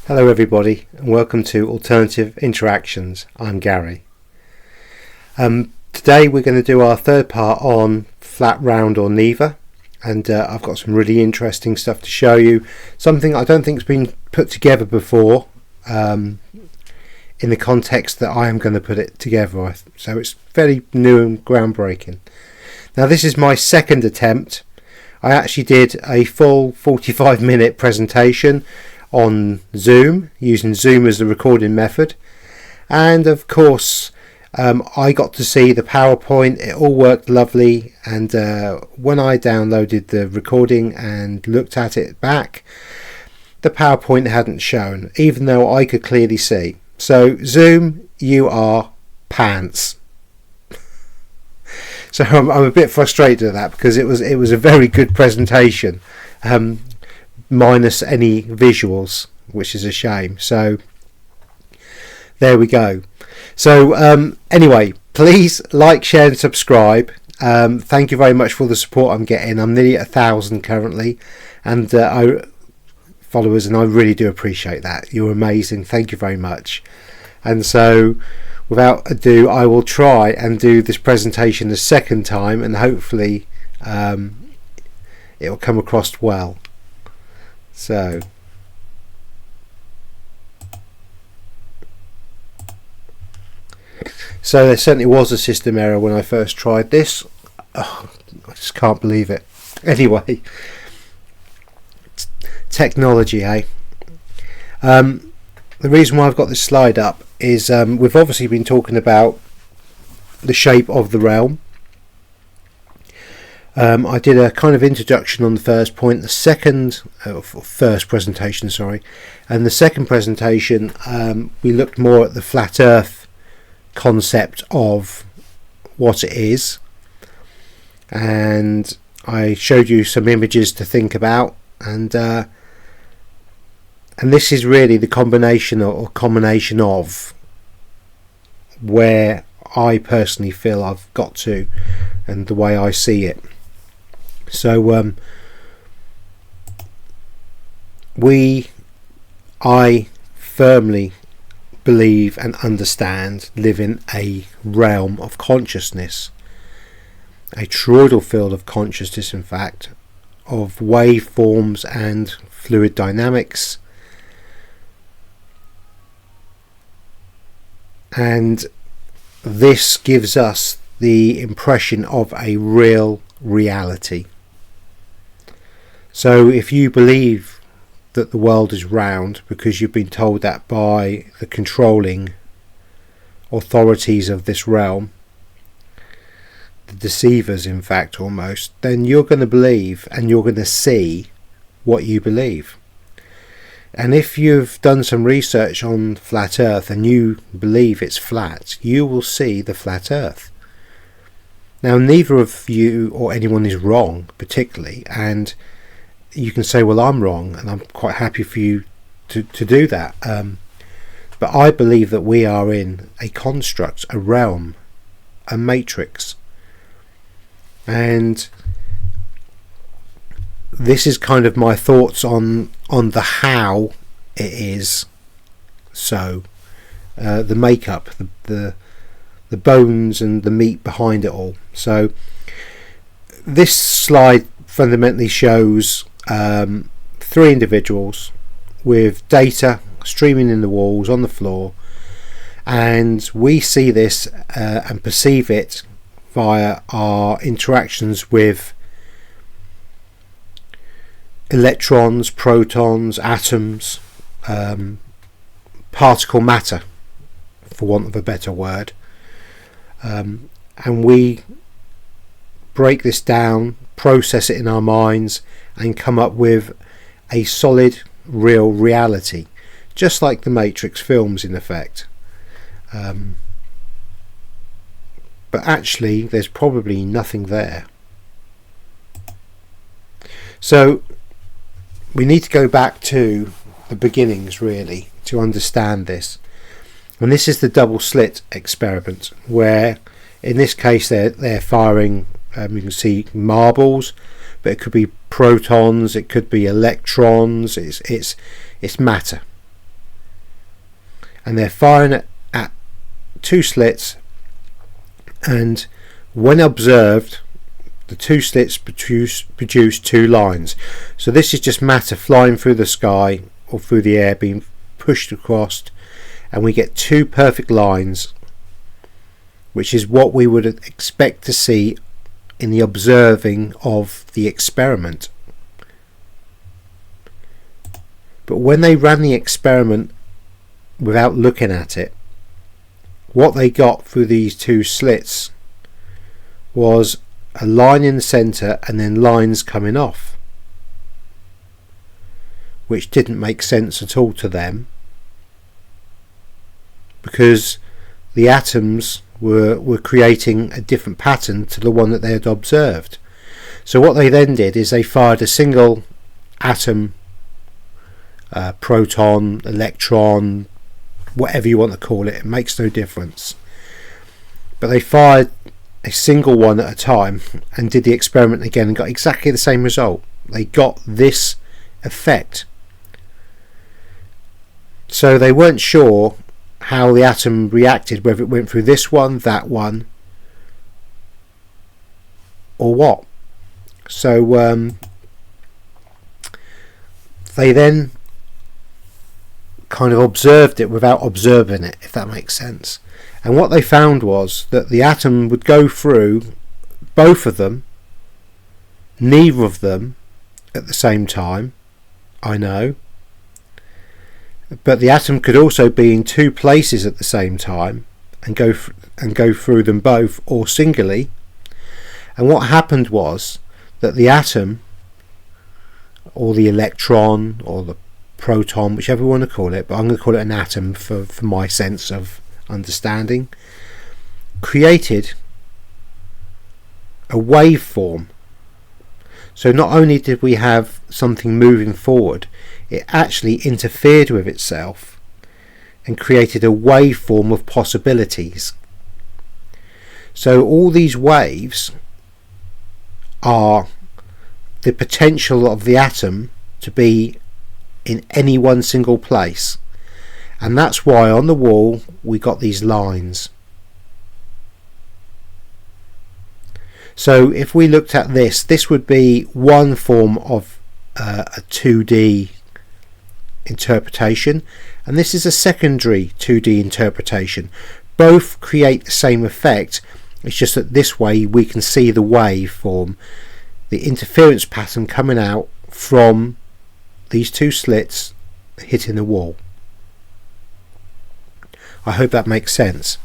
Hello everybody and welcome to Alternative Interactions. I'm Gary. Today we're going to do our third part on flat, round or neither, and I've got some really interesting stuff to show you, something I don't think has been put together before in the context that I am going to put it together, so it's very new and groundbreaking. Now this is my second attempt. I actually did a full 45-minute presentation on Zoom, using Zoom as the recording method, and of course I got to see the PowerPoint. It all worked lovely, and when I downloaded the recording and looked at it back, the PowerPoint hadn't shown, even though I could clearly see. So Zoom, you are pants. So I'm a bit frustrated at that, because it was a very good presentation, minus any visuals, which is a shame. So there we go. So anyway, please like, share and subscribe. Thank you very much for the support I'm getting. I'm nearly at 1,000 currently, and followers, and I really do appreciate that. You're amazing. Thank you very much. And so without ado, I will try and do this presentation a second time, and hopefully it will come across well. So there certainly was a system error when I first tried this. Oh, I just can't believe it. Anyway, technology, eh? The reason why I've got this slide up is we've obviously been talking about the shape of the realm. I did a kind of introduction on the first point, the first presentation, sorry, and the second presentation we looked more at the flat earth concept of what it is, and I showed you some images to think about, and this is really the combination of where I personally feel I've got to, and the way I see it. So I firmly believe and understand, live in a realm of consciousness, a toroidal field of consciousness, in fact, of waveforms and fluid dynamics, and this gives us the impression of a real reality. So if you believe that the world is round because you've been told that by the controlling authorities of this realm, the deceivers in fact almost, then you're going to believe and you're going to see what you believe. And if you've done some research on flat earth and you believe it's flat, you will see the flat earth. Now neither of you or anyone is wrong particularly, and you can say, well, I'm wrong, and I'm quite happy for you to do that, but I believe that we are in a construct, a realm, a matrix, and this is kind of my thoughts on the how it is so, the makeup, the bones and the meat behind it all. So this slide fundamentally shows three individuals with data streaming in the walls, on the floor, and we see this and perceive it via our interactions with electrons, protons, atoms, particle matter, for want of a better word, and we break this down, process it in our minds, and come up with a solid, real reality, just like the Matrix films in effect. But actually there's probably nothing there. So we need to go back to the beginnings really to understand this, and this is the double slit experiment, where in this case they're firing, you can see marbles, but it could be protons, it could be electrons, it's matter. and they're firing at two slits, and when observed, the two slits produce two lines. So this is just matter flying through the sky or through the air being pushed across, and we get two perfect lines, which is what we would expect to see in the observing of the experiment. But when they ran the experiment without looking at it, what they got through these two slits was a line in the centre and then lines coming off, which didn't make sense at all to them, because the atoms were creating a different pattern to the one that they had observed. So what they then did is they fired a single atom, proton, electron, whatever you want to call it, it makes no difference, but they fired a single one at a time and did the experiment again and got exactly the same result. They got this effect. So they weren't sure how the atom reacted, whether it went through this one, that one, or what. So they then kind of observed it without observing it, if that makes sense. And what they found was that the atom would go through both of them, neither of them at the same time, I know, but the atom could also be in two places at the same time and go through them both, or singly. And what happened was that the atom, or the electron, or the proton, whichever you want to call it, but I'm going to call it an atom for my sense of understanding, created a waveform. So not only did we have something moving forward, it actually interfered with itself and created a waveform of possibilities. So all these waves are the potential of the atom to be in any one single place, and that's why on the wall we got these lines. So if we looked at this would be one form of a 2D interpretation, and this is a secondary 2D interpretation. Both create the same effect, it's just that this way we can see the waveform, the interference pattern coming out from these two slits hitting the wall. I hope that makes sense.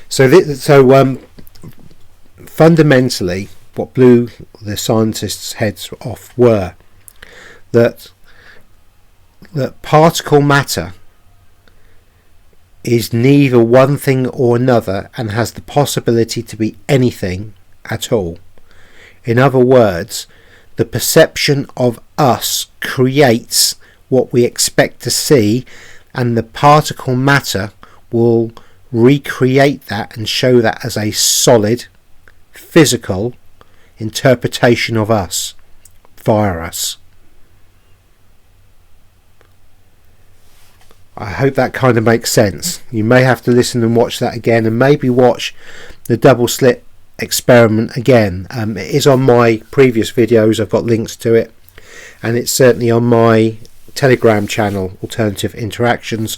So fundamentally what blew the scientists' heads off were that particle matter is neither one thing or another and has the possibility to be anything at all. In other words, the perception of us creates what we expect to see, and the particle matter will recreate that and show that as a solid physical interpretation of us via us. I hope that kind of makes sense. You may have to listen and watch that again, and maybe watch the double slit experiment again. It is on my previous videos, I've got links to it, and it's certainly on my Telegram channel, Alternative Interactions,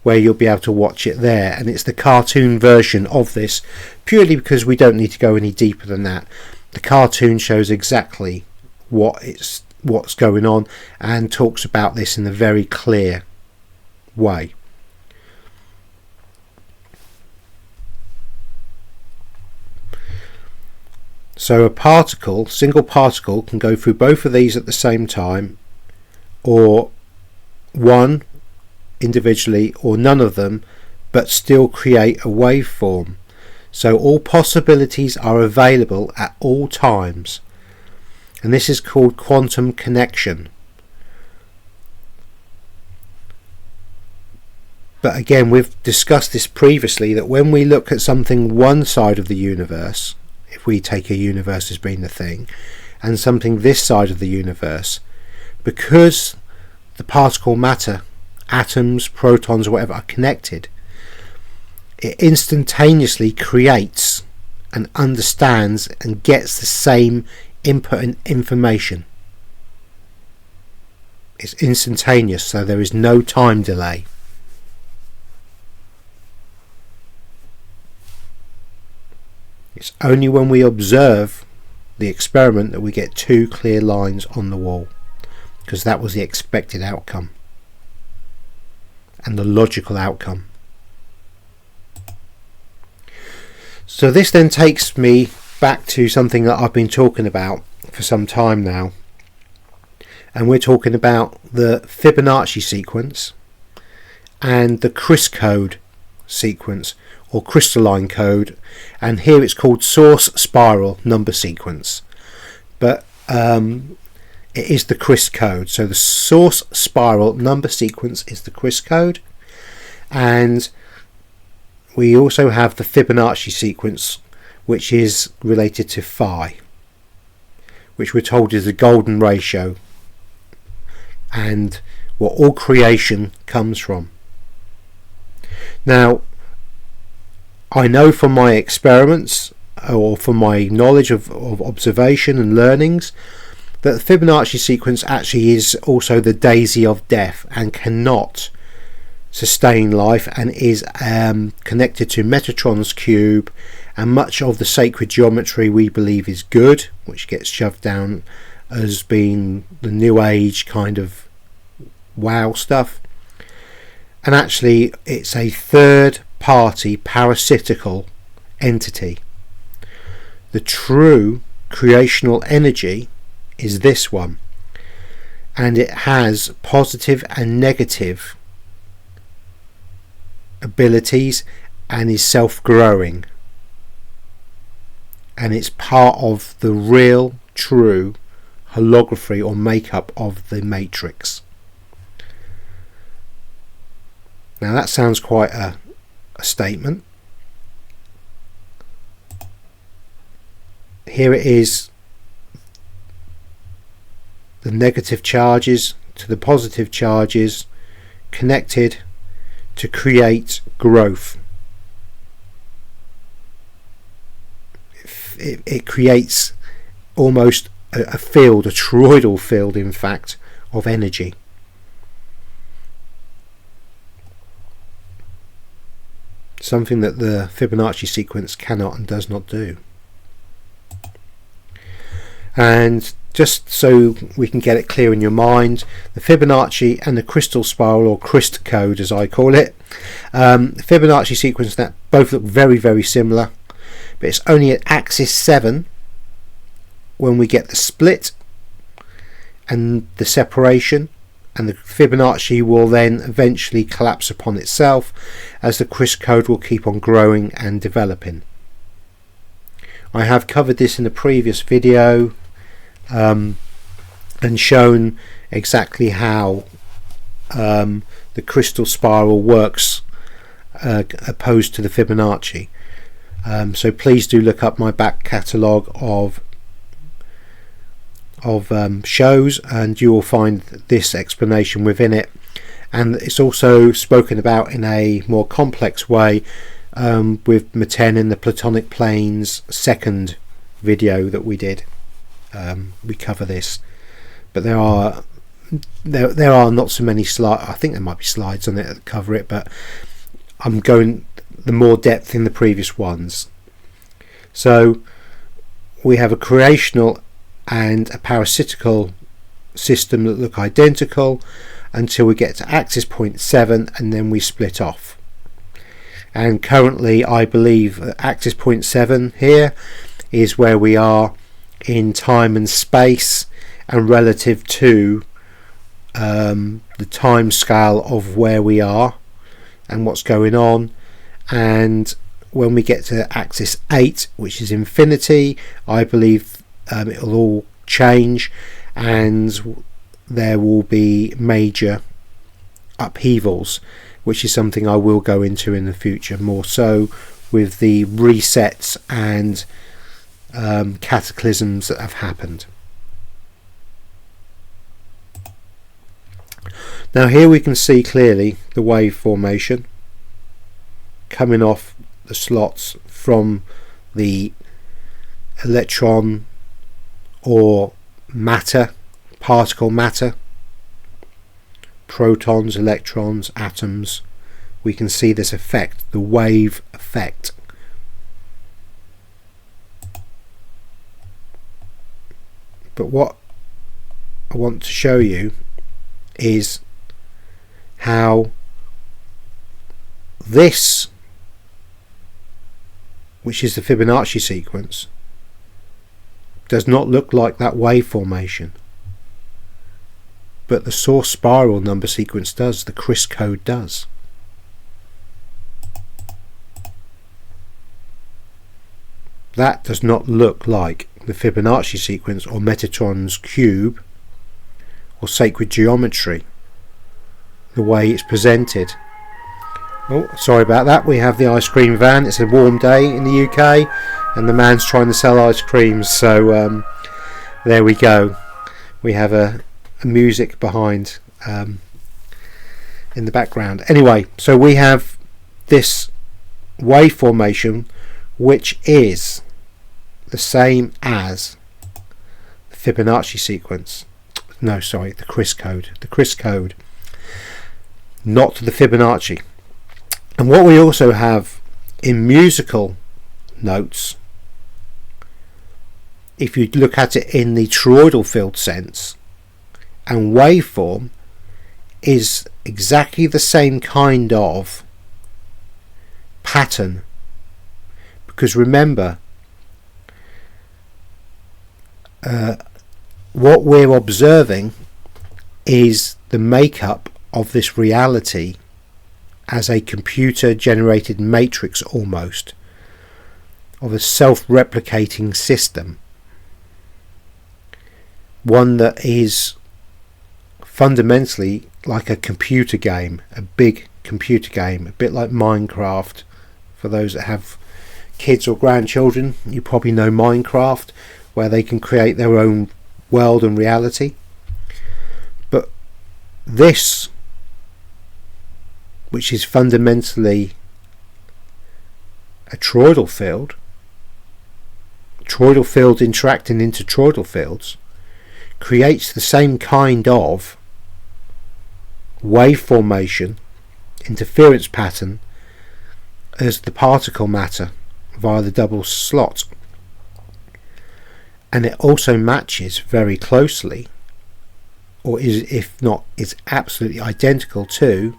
where you'll be able to watch it there. And it's the cartoon version of this, purely because we don't need to go any deeper than that. The cartoon shows exactly what's going on and talks about this in a very clear way. So a particle, single particle, can go through both of these at the same time, or one individually, or none of them, but still create a waveform. So all possibilities are available at all times, and this is called quantum connection. But again, we've discussed this previously, that when we look at something one side of the universe, if we take a universe as being the thing, and something this side of the universe, because the particle matter, atoms, protons, whatever, are connected, it instantaneously creates and understands and gets the same input and information. It's instantaneous, so there is no time delay. It's only when we observe the experiment that we get two clear lines on the wall, because that was the expected outcome and the logical outcome. So this then takes me back to something that I've been talking about for some time now, and we're talking about the Fibonacci sequence and the Cris code sequence, or crystalline code, and here it's called source spiral number sequence, but it is the Cris code. So the source spiral number sequence is the Cris code, and we also have the Fibonacci sequence, which is related to phi, which we're told is the golden ratio and what all creation comes from. Now, I know from my experiments or from my knowledge of observation and learnings that the Fibonacci sequence actually is also the daisy of death and cannot sustain life, and is connected to Metatron's cube and much of the sacred geometry we believe is good, which gets shoved down as being the new age kind of wow stuff. And actually it's a third party parasitical entity. The true creational energy is this one, and it has positive and negative abilities and is self-growing, and it's part of the real true holography or makeup of the matrix. Now that sounds quite a statement. Here it is, the negative charges to the positive charges connected to create growth. It creates almost a field, a toroidal field in fact, of energy. Something that the Fibonacci sequence cannot and does not do. And just so we can get it clear in your mind, the Fibonacci and the crystal spiral, or Cris code as I call it, the Fibonacci sequence, that both look very, very similar, but it's only at axis 7 when we get the split and the separation, and the Fibonacci will then eventually collapse upon itself as the Cris code will keep on growing and developing. I have covered this in a previous video and shown exactly how the crystal spiral works opposed to the Fibonacci. So please do look up my back catalogue of shows, and you will find this explanation within it, and it's also spoken about in a more complex way with Maten in the Platonic Planes second video that we did. We cover this, but there are not so many slides. I think there might be slides on it that cover it, but I'm going the more depth in the previous ones. So we have a creational and a parasitical system that look identical until we get to axis point 7, and then we split off. And currently I believe axis point 7 here is where we are in time and space, and relative to the time scale of where we are and what's going on. And when we get to axis 8, which is infinity, I believe it'll all change and there will be major upheavals, which is something I will go into in the future, more so with the resets and cataclysms that have happened. Now here we can see clearly the wave formation, coming off the slots from the electron or matter, particle matter, protons, electrons, atoms. We can see this effect, the wave effect. But what I want to show you is how this, which is the Fibonacci sequence, does not look like that wave formation, but the source spiral number sequence does, the Chris code does. That does not look like the Fibonacci sequence or Metatron's cube or sacred geometry, the way it's presented. Oh, sorry about that. We have the ice cream van. It's a warm day in the UK and the man's trying to sell ice creams, so there we go. We have a music behind in the background. Anyway, so we have this wave formation which is the same as the Fibonacci sequence. No, sorry, the Chris code. The Chris code, not the Fibonacci. And what we also have in musical notes, if you look at it in the toroidal field sense and waveform, is exactly the same kind of pattern. Because remember, what we're observing is the makeup of this reality as a computer generated matrix, almost of a self-replicating system, one that is fundamentally like a computer game, a big computer game, a bit like Minecraft. For those that have kids or grandchildren, you probably know Minecraft, where they can create their own world and reality. But this, which is fundamentally a toroidal field interacting into toroidal fields, creates the same kind of wave formation, interference pattern as the particle matter via the double slot. And it also matches very closely, or is, if not, is absolutely identical to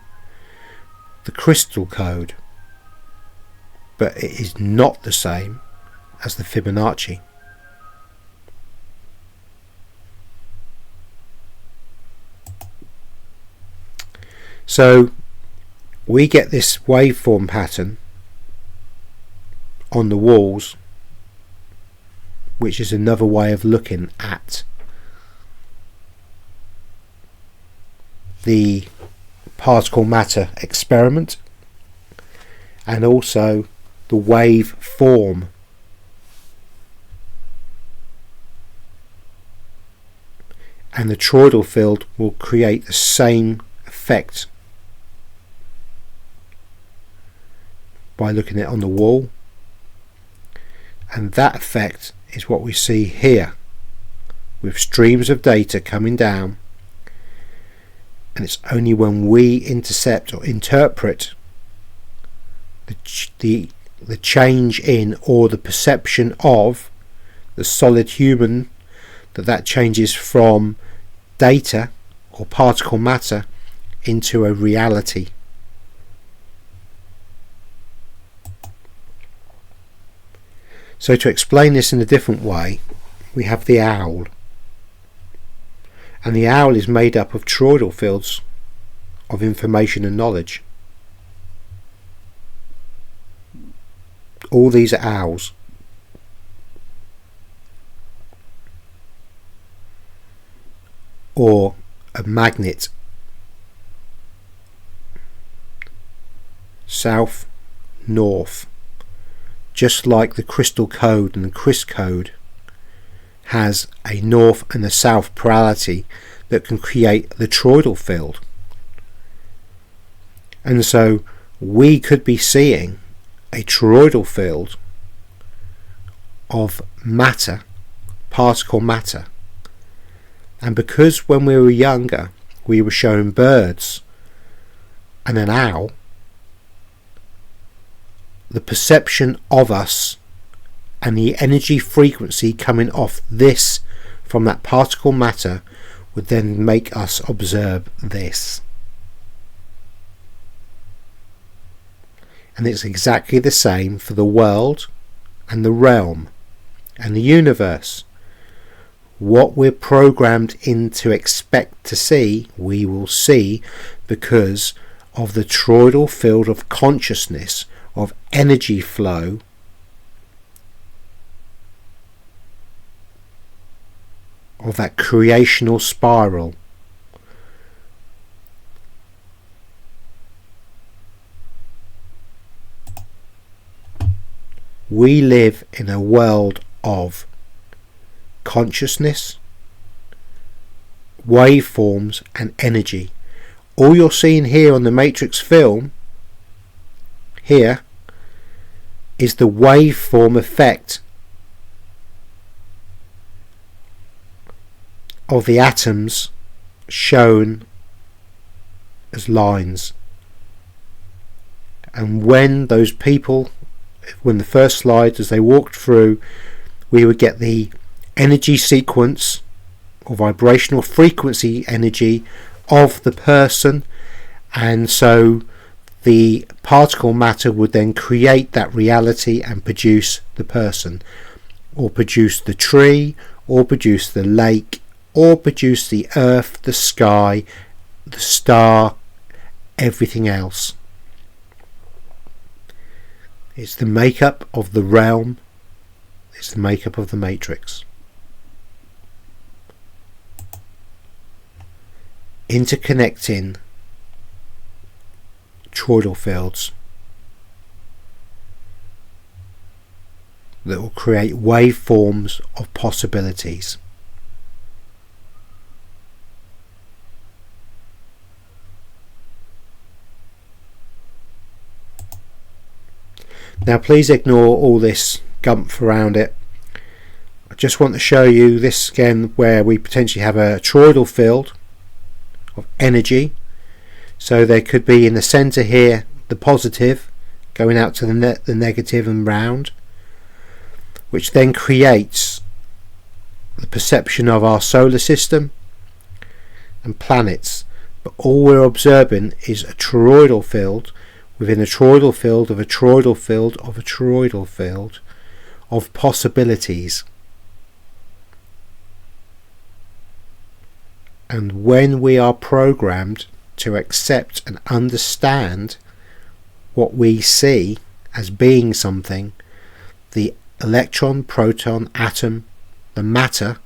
the crystal code, but it is not the same as the Fibonacci. So we get this waveform pattern on the walls, which is another way of looking at the particle matter experiment, and also the wave form. And the toroidal field will create the same effect by looking at it on the wall, and that effect is what we see here, with streams of data coming down. And it's only when we intercept or interpret the change in, or the perception of, the solid human, that changes from data or particle matter into a reality. So to explain this in a different way, we have the owl. And the owl is made up of toroidal fields of information and knowledge. All these are owls. Or a magnet. South, north. Just like the crystal code and the Chris code has a north and a south polarity that can create the toroidal field. And so we could be seeing a toroidal field of matter, particle matter. And because when we were younger we were shown birds and an owl, the perception of us and the energy frequency coming off this from that particle matter would then make us observe this. And it's exactly the same for the world and the realm and the universe. What we're programmed in to expect to see, we will see, because of the toroidal field of consciousness, of energy flow, of that creational spiral. We live in a world of consciousness, waveforms and energy. All you're seeing here on the Matrix film here is the waveform effect of the atoms shown as lines. And when those people, when the first slide, as they walked through, we would get the energy sequence or vibrational frequency energy of the person, and so the particle matter would then create that reality and produce the person, or produce the tree, or produce the lake, or produce the earth, the sky, the star, everything else. It's the makeup of the realm, it's the makeup of the matrix. Interconnecting toroidal fields that will create waveforms of possibilities. Now please ignore all this gumph around it. I just want to show you this again, where we potentially have a toroidal field of energy. So there could be in the center here the positive going out to the negative and round, which then creates the perception of our solar system and planets. But all we're observing is a toroidal field within a toroidal field of a toroidal field of a toroidal field of possibilities. And when we are programmed to accept and understand what we see as being something, the electron, proton, atom, the matter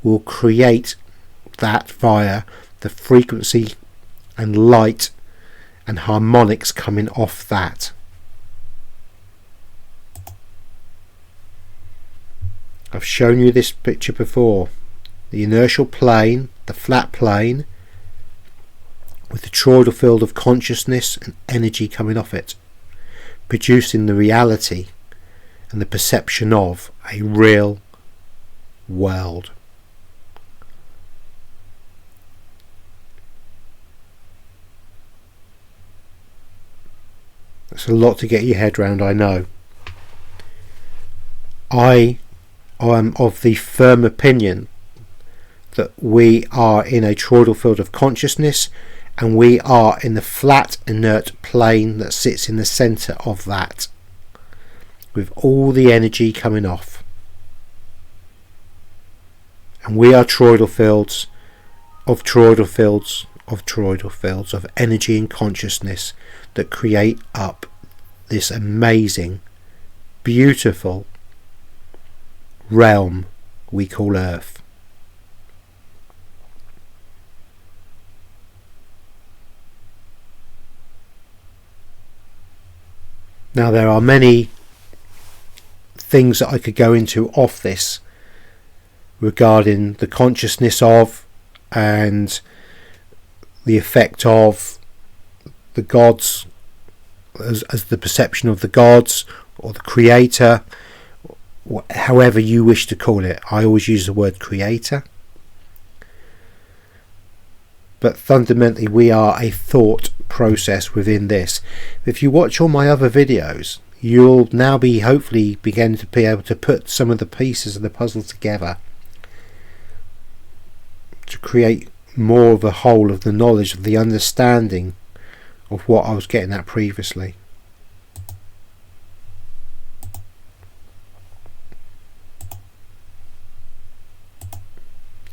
will create that via the frequency and light and harmonics coming off that. I've shown you this picture before. The inertial plane, the flat plane, with the toroidal field of consciousness and energy coming off it, producing the reality and the perception of a real world. That's a lot to get your head round, I know. I am of the firm opinion that we are in a toroidal field of consciousness, and we are in the flat inert plane that sits in the center of that, with all the energy coming off. And we are toroidal fields of toroidal fields of toroidal fields of energy and consciousness that create up this amazing, beautiful realm we call Earth. Now there are many things that I could go into off this regarding the consciousness of and the effect of the gods as the perception of the gods or the creator, however you wish to call it. I always use the word creator. But fundamentally we are a thought process within this. If you watch all my other videos, you'll now be hopefully begin to be able to put some of the pieces of the puzzle together to create more of a whole of the knowledge, of the understanding of what I was getting at previously.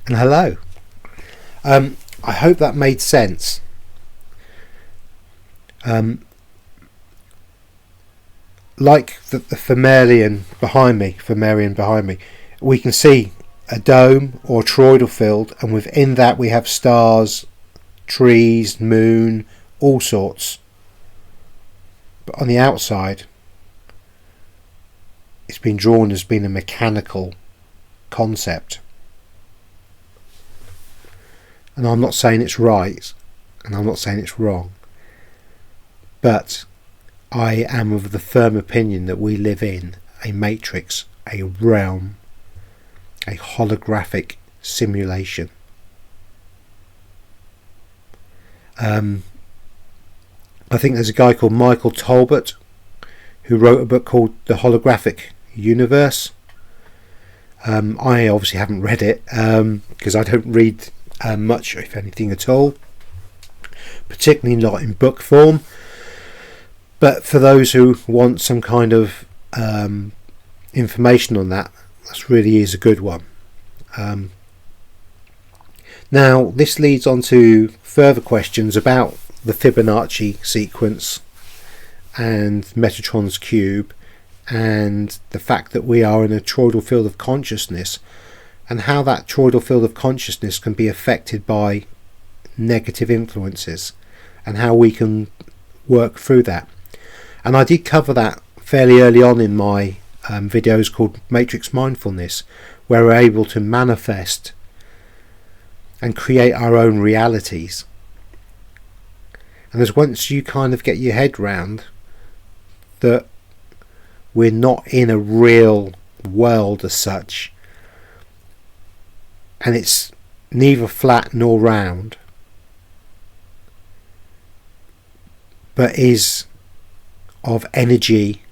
And hello. I hope that made sense. Like the Fibonacci behind me, we can see a dome or toroidal field, and within that we have stars, trees, moon, all sorts. But on the outside, it's been drawn as being a mechanical concept. And I'm not saying it's right, and I'm not saying it's wrong, but I am of the firm opinion that we live in a matrix, a realm, a holographic simulation. I think there's a guy called Michael Talbot who wrote a book called The Holographic Universe. I obviously haven't read it because I don't read much, if anything at all, particularly not in book form. But for those who want some kind of information on that, this really is a good one. Now this leads on to further questions about the Fibonacci sequence and Metatron's cube, and the fact that we are in a toroidal field of consciousness, and how that toroidal field of consciousness can be affected by negative influences, and how we can work through that. And I did cover that fairly early on in my videos called Matrix Mindfulness, where we're able to manifest and create our own realities. And as once you kind of get your head round that we're not in a real world as such, and it's neither flat nor round, but is of energy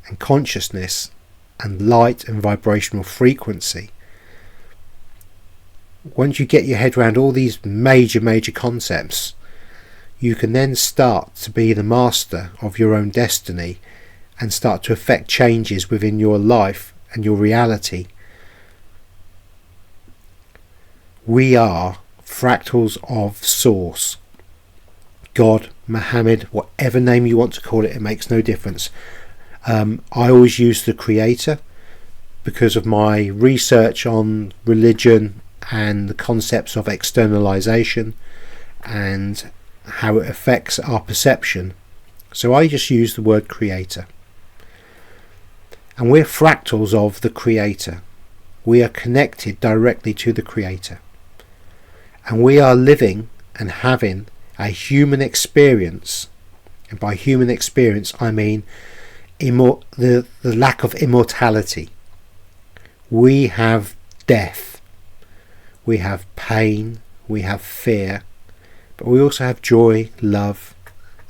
and consciousness and light and vibrational frequency. Once you get your head around all these major concepts, you can then start to be the master of your own destiny and start to affect changes within your life and your reality. We are fractals of Source, God, Muhammad, whatever name you want to call it, it makes no difference. I always use the Creator because of my research on religion and the concepts of externalization and how it affects our perception. So I just use the word Creator. And we're fractals of the Creator. We are connected directly to the Creator. And we are living and having a human experience. And by human experience I mean the lack of immortality. We have death. We have pain. We have fear. But we also have joy, love,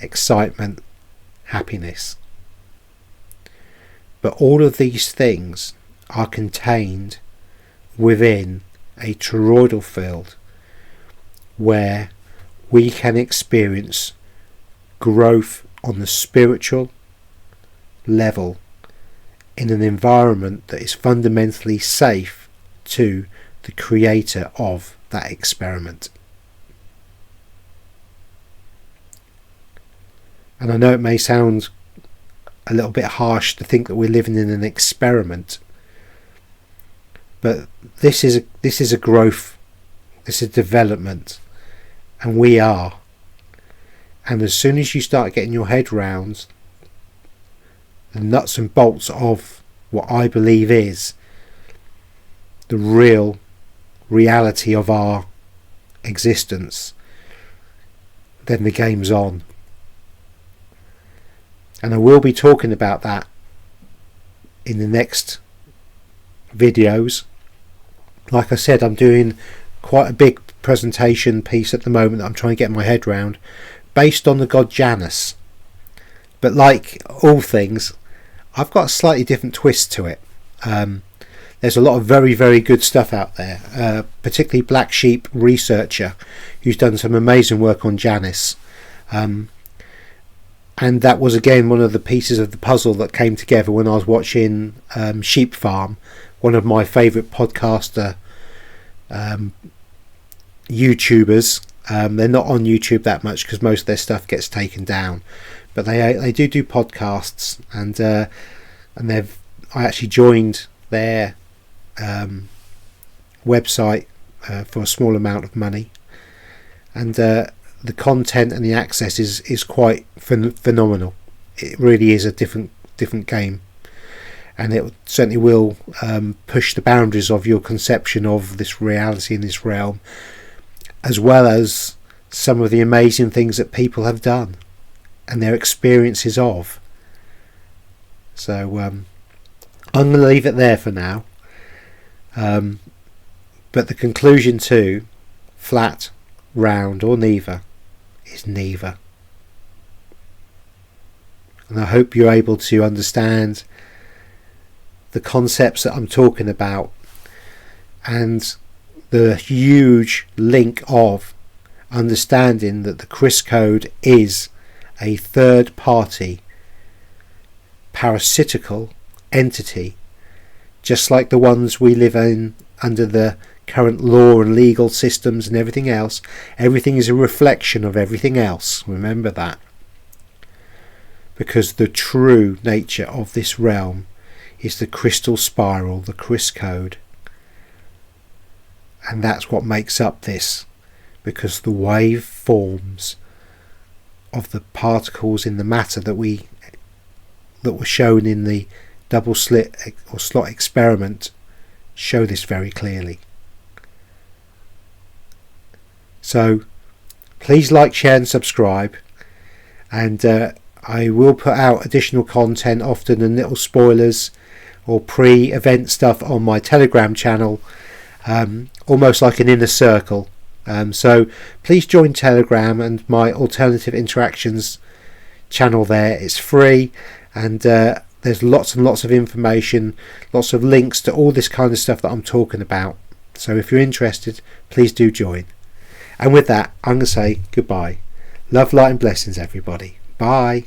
excitement, happiness. But all of these things are contained within a toroidal field where we can experience growth on the spiritual level in an environment that is fundamentally safe to the creator of that experiment. And I know it may sound a little bit harsh to think that we're living in an experiment, but this is a growth, this is development, and we are. And as soon as you start getting your head round the nuts and bolts of what I believe is the real reality of our existence, then the game's on. and I will be talking about that in the next videos. Like I said, I'm doing quite a big presentation piece at the moment that I'm trying to get my head round, based on the god Janus. But like all things, I've got a slightly different twist to it. There's a lot of very, very good stuff out there, particularly Black Sheep Researcher, who's done some amazing work on Janus. And that was again one of the pieces of the puzzle that came together when I was watching Sheep Farm, one of my favourite podcaster YouTubers. They're not on YouTube that much because most of their stuff gets taken down, but they do podcasts, and I actually joined their website for a small amount of money, and the content and the access is quite phenomenal. It really is a different game, and it certainly will push the boundaries of your conception of this reality in this realm, as well as some of the amazing things that people have done and their experiences of. So I'm going to leave it there for now. But the conclusion to flat, round or neither is neither. And I hope you're able to understand the concepts that I'm talking about, and the huge link of understanding that the Chris code is a third party parasitical entity, just like the ones we live in under the current law and legal systems and everything else. Everything is a reflection of everything else. Remember that. Because the true nature of this realm is the crystal spiral, the Chris code. And that's what makes up this, because the wave forms of the particles in the matter that were shown in the double slit or slot experiment show this very clearly. So please like, share and subscribe, and I will put out additional content often, and little spoilers or pre-event stuff on my Telegram channel, almost like an inner circle. So please join Telegram and my Alternative Interactions channel there. It's free, and there's lots and lots of information, lots of links to all this kind of stuff that I'm talking about. So if you're interested, please do join. And with that, I'm going to say goodbye. Love, light and blessings, everybody. Bye.